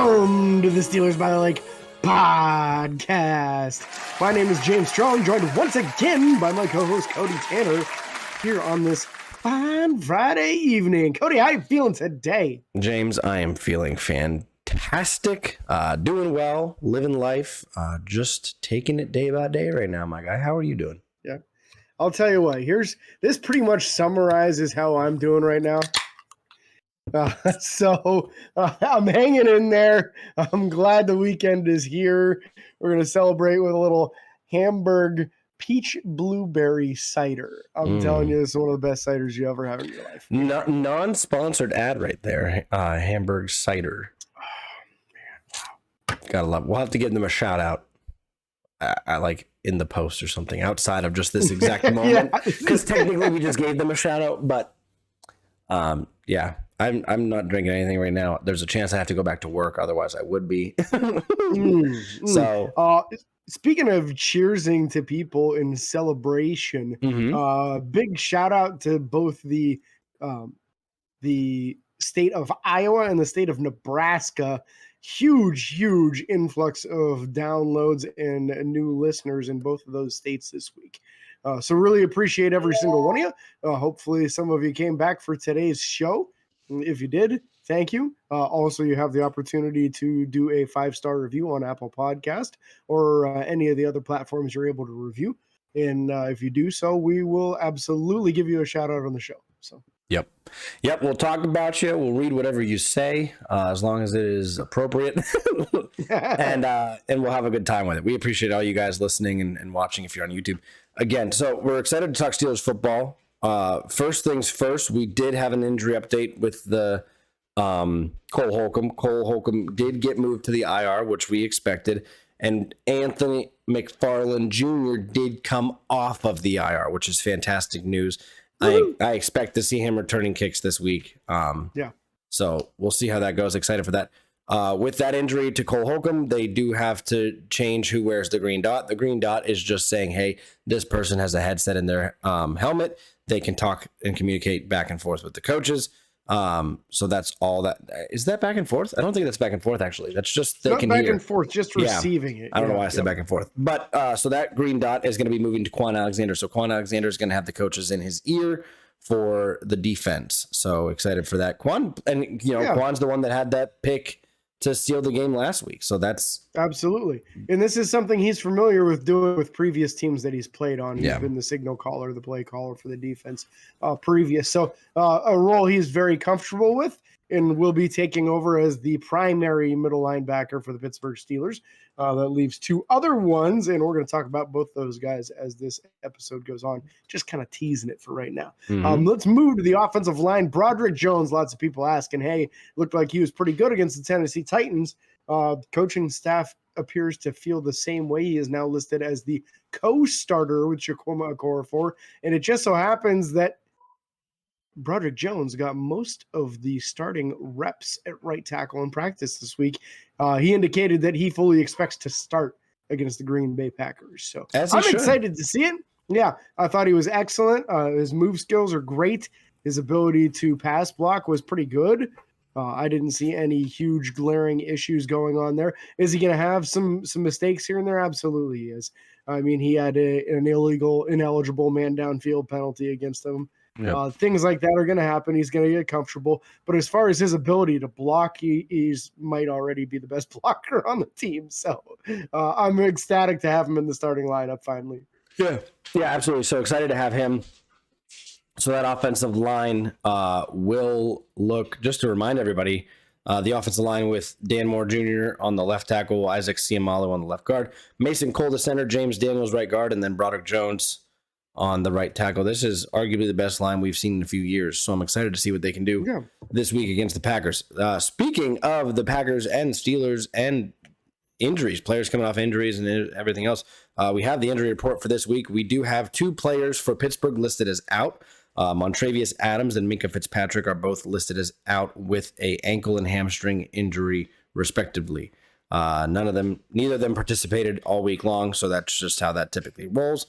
Welcome to the Steelers by the Lake podcast. My name is James Strong, joined once again by my co-host Cody Tanner here on this fine Friday evening. Cody, how you feeling today? James, I am feeling fantastic, doing well, living life, just taking it day by day right now, my guy. How are you doing? Yeah, I'll tell you what. This pretty much summarizes how I'm doing right now. I'm hanging in there. I'm glad the weekend is here. We're going to celebrate with a little Hamburg peach blueberry cider. I'm telling you, this is one of the best ciders you ever have in your life. Non-sponsored ad right there. Hamburg cider. Oh, man. Wow. Gotta love. We'll have to give them a shout out. I like in the post or something outside of just this exact moment. Because technically we just gave them a shout out. But yeah. I'm not drinking anything right now. There's a chance I have to go back to work. Otherwise, I would be. So, speaking of cheersing to people in celebration, big shout out to both the state of Iowa and the state of Nebraska. Huge influx of downloads and new listeners in both of those states this week. So really appreciate every single one of you. Hopefully, some of you came back for today's show. If you did, thank you. Also, you have the opportunity to do a 5-star review on Apple Podcast or any of the other platforms you're able to review. And if you do so, we will absolutely give you a shout out on the show. So. Yep. We'll talk about you. We'll read whatever you say, as long as it is appropriate, and we'll have a good time with it. We appreciate all you guys listening and watching if you're on YouTube. Again, so we're excited to talk Steelers football. First things first, we did have an injury update with the Cole Holcomb. Cole Holcomb did get moved to the IR, which we expected, and Anthony McFarland Jr. did come off of the IR, which is fantastic news. I expect to see him returning kicks this week. So we'll see how that goes. Excited for that. With that injury to Cole Holcomb, they do have to change who wears the green dot. The green dot is just saying, hey, this person has a headset in their helmet. They can talk and communicate back and forth with the coaches. So that's all that. Is that back and forth? I don't think that's back and forth, actually. That's just they can hear. Not back and forth, just receiving it. I don't know why I said back and forth. But so that green dot is going to be moving to Quan Alexander. So Quan Alexander is going to have the coaches in his ear for the defense. So excited for that. Quan's the one that had that pick to seal the game last week. So that's absolutely. And this is something he's familiar with doing with previous teams that he's played on. He's been the signal caller, the play caller for the defense previous. So a role he's very comfortable with and will be taking over as the primary middle linebacker for the Pittsburgh Steelers. That leaves 2 other ones, and we're going to talk about both those guys as this episode goes on. Just kind of teasing it for right now. Let's move to the offensive line. Broderick Jones, lots of people asking, hey, looked like he was pretty good against the Tennessee Titans. Coaching staff appears to feel the same way. He is now listed as the co-starter with Chukwuma Okorafor, and it just so happens that Broderick Jones got most of the starting reps at right tackle in practice this week. He indicated that he fully expects to start against the Green Bay Packers. So I'm excited to see it. Yeah, I thought he was excellent. His move skills are great. His ability to pass block was pretty good. I didn't see any huge glaring issues going on there. Is he going to have some mistakes here and there? Absolutely he is. I mean, he had an ineligible man downfield penalty against him. Yep. Things like that are going to happen. He's going to get comfortable. But as far as his ability to block, he's might already be the best blocker on the team. So I'm ecstatic to have him in the starting lineup finally. Yeah, absolutely. So excited to have him. So that offensive line will look, just to remind everybody, the offensive line with Dan Moore Jr. on the left tackle, Isaac Seumalo on the left guard, Mason Cole the center, James Daniels right guard, and then Broderick Jones on the right tackle. This is arguably the best line we've seen in a few years, so I'm excited to see what they can do this week against the Packers. Speaking of the Packers and Steelers and injuries, players coming off injuries and everything else, we have the injury report for this week. We do have 2 players for Pittsburgh listed as out. Montravius Adams and Minkah Fitzpatrick are both listed as out with a ankle and hamstring injury, respectively. Neither of them participated all week long, so that's just how that typically rolls.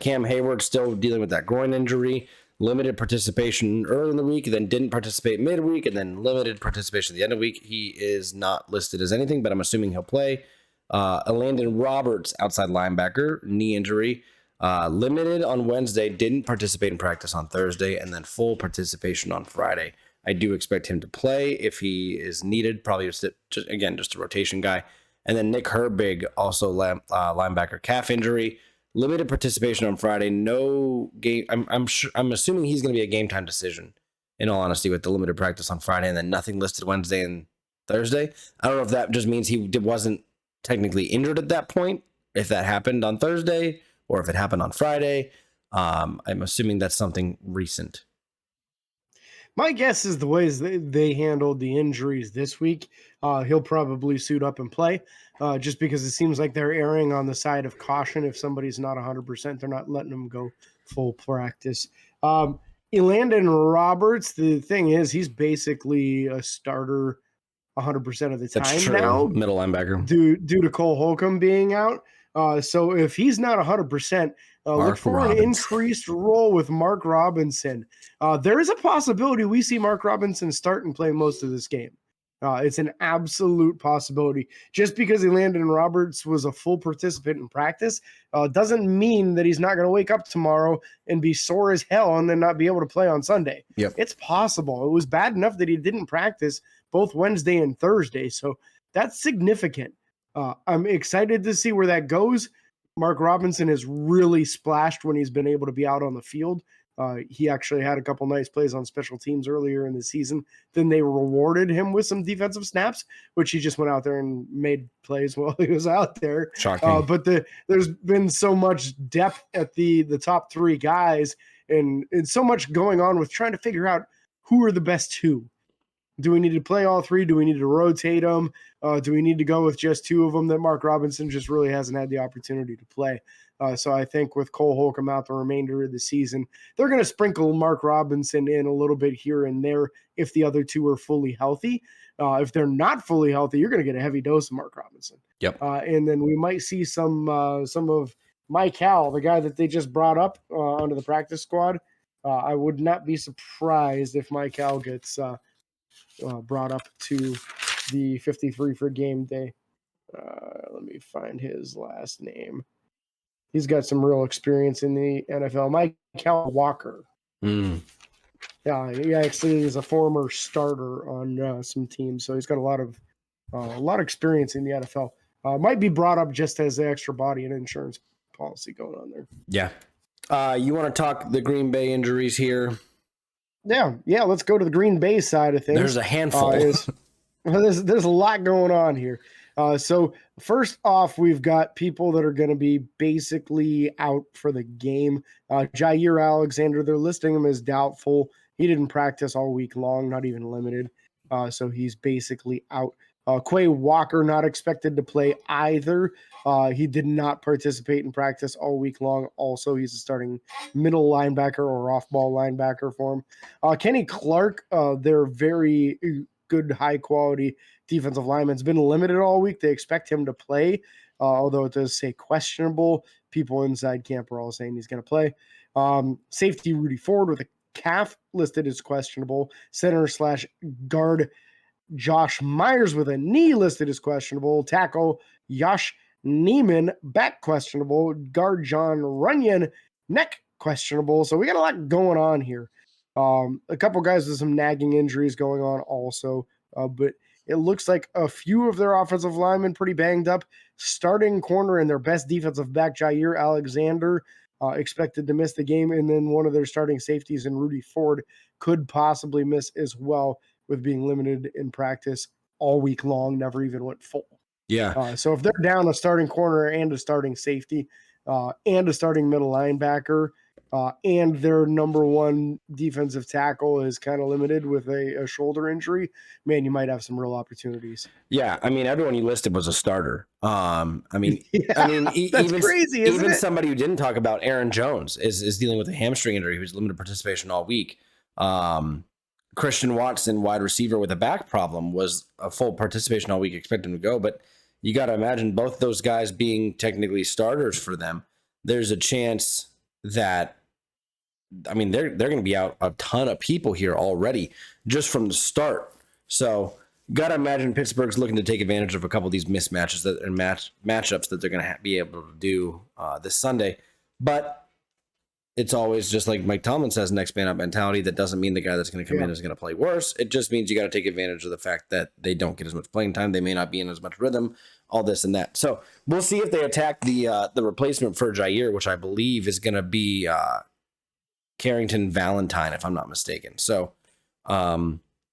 Cam Hayward still dealing with that groin injury. limited participation early in the week, then didn't participate midweek, and then limited participation at the end of the week. He is not listed as anything, but I'm assuming he'll play. Elandon Roberts, outside linebacker, knee injury. Limited on Wednesday, didn't participate in practice on Thursday, and then full participation on Friday. I do expect him to play if he is needed, probably just a rotation guy. And then Nick Herbig, also linebacker, calf injury. Limited participation on Friday, no game. I'm assuming he's going to be a game time decision, in all honesty, with the limited practice on Friday and then nothing listed Wednesday and Thursday. I don't know if that just means he wasn't technically injured at that point, if that happened on Thursday, or if it happened on Friday. I'm assuming that's something recent. My guess is the ways they handled the injuries this week, he'll probably suit up and play, just because it seems like they're erring on the side of caution. If somebody's not 100%, they're not letting them go full practice. Elandon Roberts, the thing is, he's basically a starter 100% of the time now. Middle linebacker. Due to Cole Holcomb being out. So if he's not 100%, look for an increased role with Mark Robinson. There is a possibility we see Mark Robinson start and play most of this game. It's an absolute possibility. Just because Elandon Roberts was a full participant in practice doesn't mean that he's not going to wake up tomorrow and be sore as hell and then not be able to play on Sunday. Yep. It's possible. It was bad enough that he didn't practice both Wednesday and Thursday, so that's significant. I'm excited to see where that goes. Mark Robinson has really splashed when he's been able to be out on the field. He actually had a couple nice plays on special teams earlier in the season. Then they rewarded him with some defensive snaps, which he just went out there and made plays while he was out there. Shocking. But there's been so much depth at the top three guys, and so much going on with trying to figure out who are the best two. Do we need to play all three? Do we need to rotate them? Do we need to go with just two of them that Mark Robinson just really hasn't had the opportunity to play? So I think with Cole Holcomb out the remainder of the season, they're going to sprinkle Mark Robinson in a little bit here and there if the other two are fully healthy. If they're not fully healthy, you're going to get a heavy dose of Mark Robinson. Yep. And then we might see some of Mike Howell, the guy that they just brought up onto the practice squad. I would not be surprised if Mike Howell gets brought up to the 53 for game day. Let me find his last name. He's got some real experience in the NFL. Mike Walker. Yeah, he actually is a former starter on some teams, so he's got a lot of experience in the NFL. Might be brought up just as the extra body and insurance policy going on there. Yeah. You want to talk the Green Bay injuries here? Yeah. Let's go to the Green Bay side of things. There's a handful. There's a lot going on here. So first off, we've got people that are going to be basically out for the game. Jair Alexander, they're listing him as doubtful. He didn't practice all week long, not even limited. So he's basically out. Quay Walker not expected to play either. He did not participate in practice all week long. Also, he's a starting middle linebacker or off-ball linebacker for him. Kenny Clark, they're very good, high-quality defensive lineman. Has been limited all week. They expect him to play, although it does say questionable. People inside camp are all saying he's going to play. Safety Rudy Ford with a calf listed as questionable. Center/guard Josh Myers with a knee listed as questionable. Tackle Josh Neiman, back questionable. Guard John Runyon, neck questionable. So we got a lot going on here. A couple guys with some nagging injuries going on also. But it looks like a few of their offensive linemen pretty banged up. Starting corner and their best defensive back, Jair Alexander, expected to miss the game. And then one of their starting safeties in Rudy Ford could possibly miss as well, with being limited in practice all week long, never even went full. Yeah. So if they're down a starting corner and a starting safety and a starting middle linebacker and their number one defensive tackle is kind of limited with a shoulder injury, man, you might have some real opportunities. Yeah. I mean, everyone you listed was a starter. That's crazy, isn't even it? Somebody who didn't talk about, Aaron Jones, is dealing with a hamstring injury. He was limited participation all week. Christian Watson, wide receiver with a back problem, was a full participation all week. Expect him to go, but you got to imagine both those guys being technically starters for them. There's a chance that I mean, they're going to be out a ton of people here already just from the start. So got to imagine Pittsburgh's looking to take advantage of a couple of these mismatches and matchups that they're going to be able to do this Sunday. But it's always just like Mike Tomlin says, next man up mentality. That doesn't mean the guy that's going to come in is going to play worse. It just means you got to take advantage of the fact that they don't get as much playing time. They may not be in as much rhythm, all this and that. So we'll see if they attack the replacement for Jair, which I believe is going to be Carrington Valentine, if I'm not mistaken. So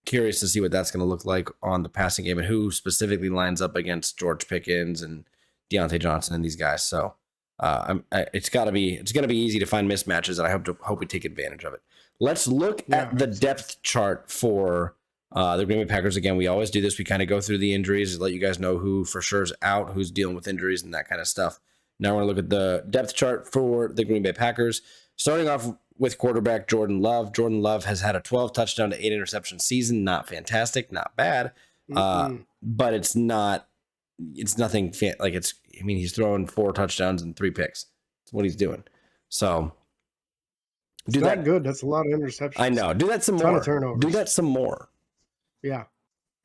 curious to see what that's going to look like on the passing game and who specifically lines up against George Pickens and Deontay Johnson and these guys. So it's going to be easy to find mismatches, and I hope we take advantage of it. Let's look at the depth chart for the Green Bay Packers. Again, we always do this. We kind of go through the injuries, let you guys know who for sure is out, who's dealing with injuries, and that kind of stuff. Now we're going to look at the depth chart for the Green Bay Packers. Starting off with quarterback Jordan Love. Jordan Love has had a 12 touchdown to 8 interception season. Not fantastic, not bad, but it's nothing. He's throwing 4 touchdowns and 3 picks. That's what he's doing. So do that good. That's a lot of interceptions. I know. Do that some more. Of turnovers. Do that some more. Yeah.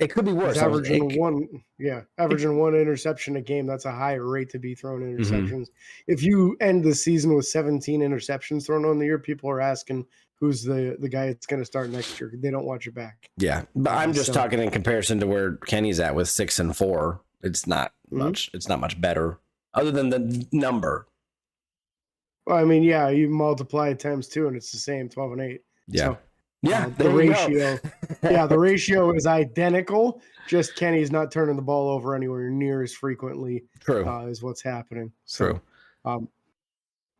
It could be worse. Averaging one interception a game. That's a high rate to be throwing interceptions. Mm-hmm. If you end the season with 17 interceptions thrown on the year, people are asking who's the guy that's going to start next year. They don't watch it back. Yeah, but I'm just talking in comparison to where Kenny's at with 6 and 4. It's not much. It's not much better, other than the number. Well, I mean, yeah, you multiply it times 2, and it's the same, 12 and 8. Yeah. So, the ratio. The ratio is identical. Just Kenny's not turning the ball over anywhere near as frequently. True. Is what's happening. True. So,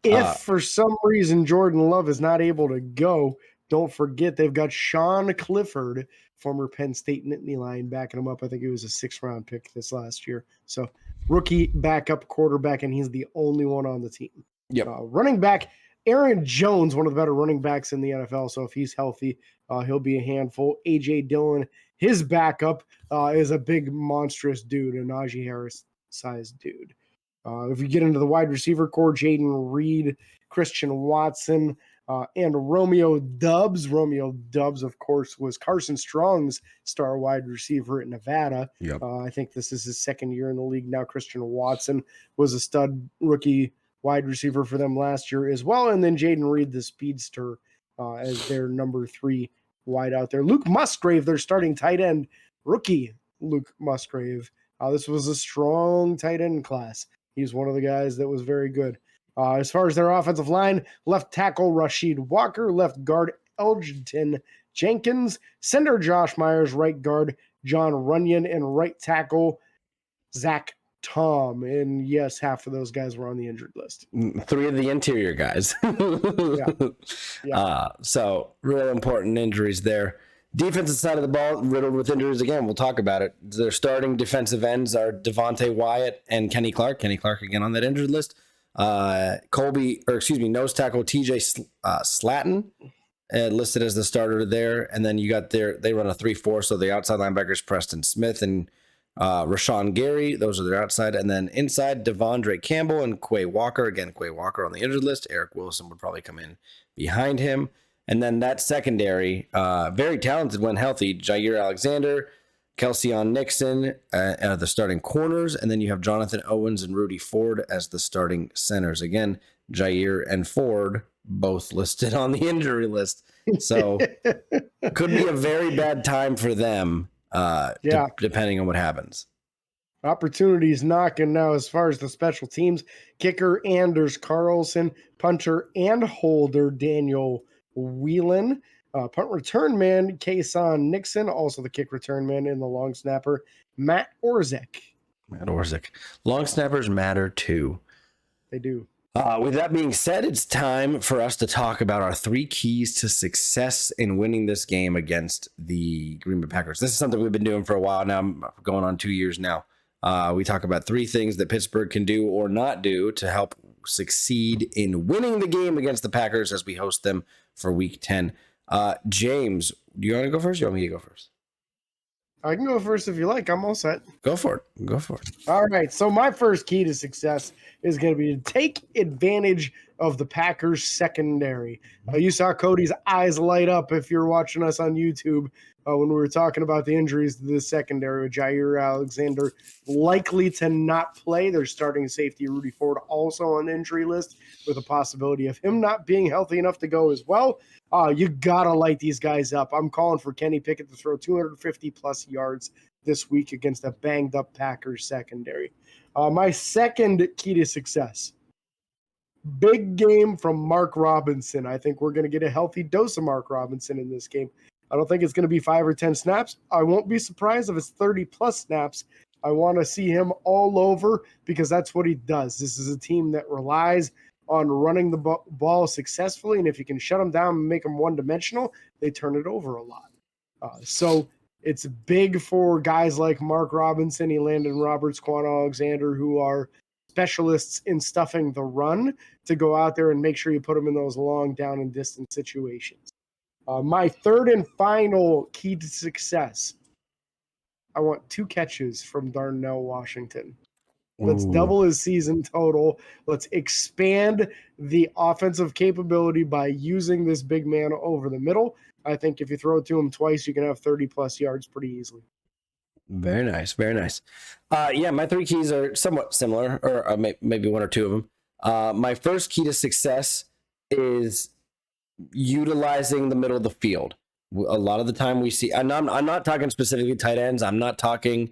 if for some reason Jordan Love is not able to go, don't forget they've got Sean Clifford, former Penn State Nittany line, backing him up. I think he was a 6th-round pick this last year. So rookie backup quarterback, and he's the only one on the team. Yep. Running back, Aaron Jones, one of the better running backs in the NFL. So if he's healthy, he'll be a handful. A.J. Dillon, his backup, is a big, monstrous dude, a Najee Harris-sized dude. If you get into the wide receiver core, Jaden Reed, Christian Watson, and Romeo Doubs. Romeo Doubs, of course, was Carson Strong's star wide receiver at Nevada. Yep. I think this is his 2nd year in the league now. Christian Watson was a stud rookie wide receiver for them last year as well. And then Jaden Reed, the speedster, as their number 3 wide out there. Luke Musgrave, their starting tight end, rookie Luke Musgrave. This was a strong tight end class. He's one of the guys that was very good. As far as their offensive line, left tackle Rashid Walker, left guard Elgton Jenkins, center Josh Myers, right guard John Runyon, and right tackle Zach Tom. And yes, half of those guys were on the injured list. 3 of the interior guys. So real important injuries there. Defensive side of the ball, riddled with injuries again. We'll talk about it. Their starting defensive ends are Devontae Wyatt and Kenny Clark. Kenny Clark again on that injured list. Nose tackle TJ Slatton listed as the starter there. And then you got they run a 3-4. So the outside linebackers, Preston Smith and Rashawn Gary. Those are their outside. And then inside, Devondre Campbell and Quay Walker. Again, Quay Walker on the injured list. Eric Wilson would probably come in behind him. And then that secondary, very talented when healthy, Jair Alexander, Kelseon Nixon the starting corners, and then you have Jonathan Owens and Rudy Ford as the starting centers. Again, Jair and Ford both listed on the injury list. So could be a very bad time for them, depending on what happens. Opportunities knocking now as far as the special teams. Kicker Anders Carlson, punter and holder Daniel Whelan, punt return man Kason Nixon, also the kick return man, and the long snapper Matt Orzek. Long snappers matter too. They do. With that being said, it's time for us to talk about our 3 keys to success in winning this game against the Green Bay Packers. This is something we've been doing for a while now, going on 2 years now. We talk about 3 things that Pittsburgh can do or not do to help succeed in winning the game against the Packers as we host them for Week 10. James, do you want to go first? Or you want me to go first? I can go first if you like. I'm all set. Go for it. All right. So my first key to success is going to be to take advantage of the Packers secondary. You saw Cody's eyes light up if you're watching us on YouTube when we were talking about the injuries to the secondary with Jaire Alexander likely to not play. They're starting safety Rudy Ford also on the injury list with a possibility of him not being healthy enough to go as well. You got to light these guys up. I'm calling for Kenny Pickett to throw 250-plus yards this week against a banged-up Packers secondary. My second key to success, big game from Mark Robinson. I think we're going to get a healthy dose of Mark Robinson in this game. I don't think it's going to be 5 or 10 snaps. I won't be surprised if it's 30-plus snaps. I want to see him all over because that's what he does. This is a team that relies on running the ball successfully, and if you can shut them down and make them one-dimensional, they turn it over a lot. So it's big for guys like Mark Robinson, Elandon Roberts, Quan Alexander, who are specialists in stuffing the run, to go out there and make sure you put them in those long down and distance situations. My third and final key to success, I want 2 catches from Darnell Washington. Let's double his season total. Let's expand the offensive capability by using this big man over the middle. I think if you throw it to him twice, you can have 30-plus yards pretty easily. Very nice. Very nice. Yeah, my 3 keys are somewhat similar, or maybe 1 or 2 of them. My first key to success is utilizing the middle of the field. A lot of the time we see, I'm not talking specifically tight ends. I'm not talking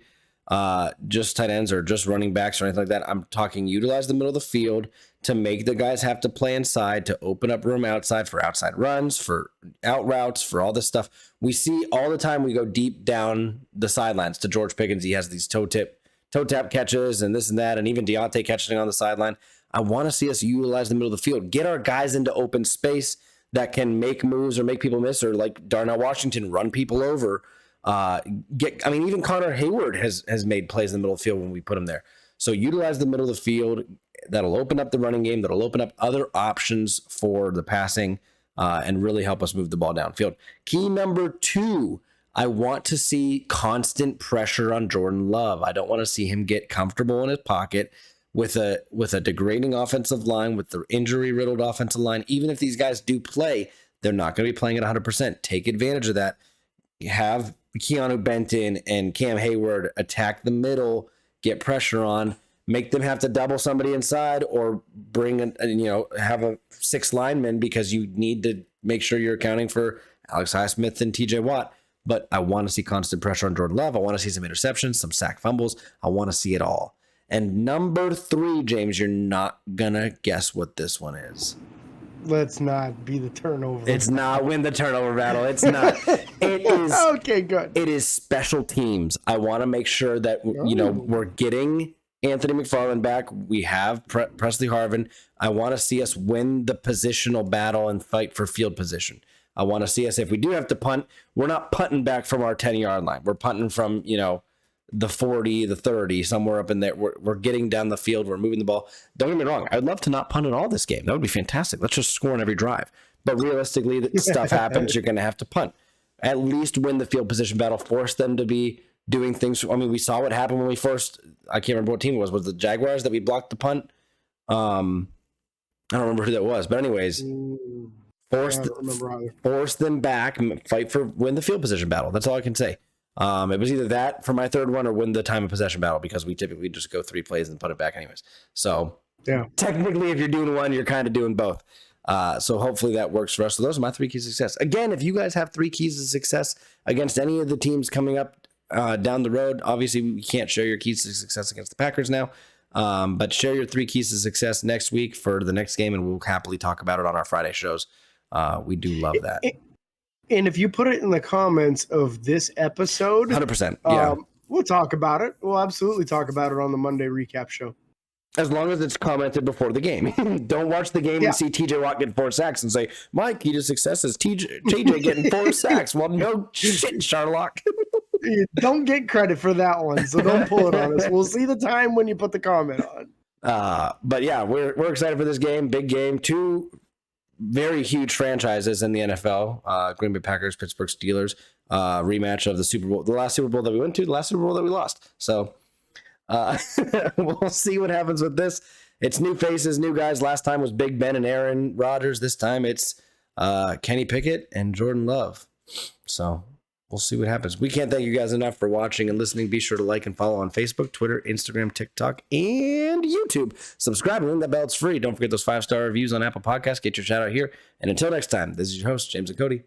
just tight ends or just running backs or anything like that. I'm talking utilize the middle of the field to make the guys have to play inside, to open up room outside for outside runs, for out routes, for all this stuff. We see all the time we go deep down the sidelines to George Pickens. He has these toe tap catches and this and that, and even Deontay catching on the sideline. I want to see us utilize the middle of the field, get our guys into open space that can make moves or make people miss, or like Darnell Washington, run people over. Even Connor Hayward has made plays in the middle of the field when we put him there. So utilize the middle of the field. That'll open up the running game. That'll open up other options for the passing and really help us move the ball downfield. Key number 2, I want to see constant pressure on Jordan Love. I don't want to see him get comfortable in his pocket with a degrading offensive line, with the injury-riddled offensive line. Even if these guys do play, they're not going to be playing at 100%. Take advantage of that. Have Keanu Benton and Cam Hayward attack the middle, get pressure on, make them have to double somebody inside, or have a 6 linemen because you need to make sure you're accounting for Alex Highsmith and TJ Watt. But I want to see constant pressure on Jordan Love. I want to see some interceptions, some sack fumbles. I want to see it all. And number 3, James, you're not going to guess what this one is. Let's not be the turnover. It's not win the turnover battle. It's not. It is. Okay, good. It is special teams. I want to make sure that, we're getting Anthony McFarland back. We have Presley Harvin. I want to see us win the positional battle and fight for field position. I want to see us, if we do have to punt, we're not punting back from our 10-yard line. We're punting from, the 40, the 30, somewhere up in there. We're getting down the field. We're moving the ball. Don't get me wrong. I'd love to not punt at all this game. That would be fantastic. Let's just score on every drive. But realistically, stuff happens. You're going to have to punt. At least win the field position battle. Force them to be doing things. I mean, we saw what happened when we first, I can't remember what team it was. Was it the Jaguars that we blocked the punt? I don't remember who that was. But anyways, force them back and win the field position battle. That's all I can say. It was either that for my third one or win the time of possession battle, because we typically just go 3 plays and put it back anyways. So yeah, technically if you're doing one, you're kind of doing both. So hopefully that works for us. So those are my 3 keys of success. Again, if you guys have 3 keys of success against any of the teams coming up down the road, obviously we can't share your keys to success against the Packers now. But share your 3 keys to success next week for the next game, and we'll happily talk about it on our Friday shows. We do love that. And if you put it in the comments of this episode, 100%, yeah, we'll talk about it. We'll absolutely talk about it on the Monday recap show. As long as it's commented before the game. Don't watch the game and see TJ Watt get 4 sacks and say, my key to success is TJ getting 4 sacks. Well, no shit, Sherlock. You don't get credit for that one, so don't pull it on us. We'll see the time when you put the comment on. But yeah, we're excited for this game. Big game. 2 very huge franchises in the NFL, Green Bay Packers, Pittsburgh Steelers, rematch of the Super Bowl, the last Super Bowl that we went to, the last Super Bowl that we lost. So we'll see what happens with this. it's new faces, new guys. Last time was Big Ben and Aaron Rodgers. This time it's Kenny Pickett and Jordan Love. So we'll see what happens. We can't thank you guys enough for watching and listening. Be sure to like and follow on Facebook, Twitter, Instagram, TikTok, and YouTube. Subscribe and ring that bell. It's free. Don't forget those 5-star reviews on Apple Podcasts. Get your shout out here. And until next time, this is your host, James and Cody,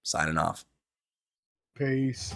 signing off. Peace.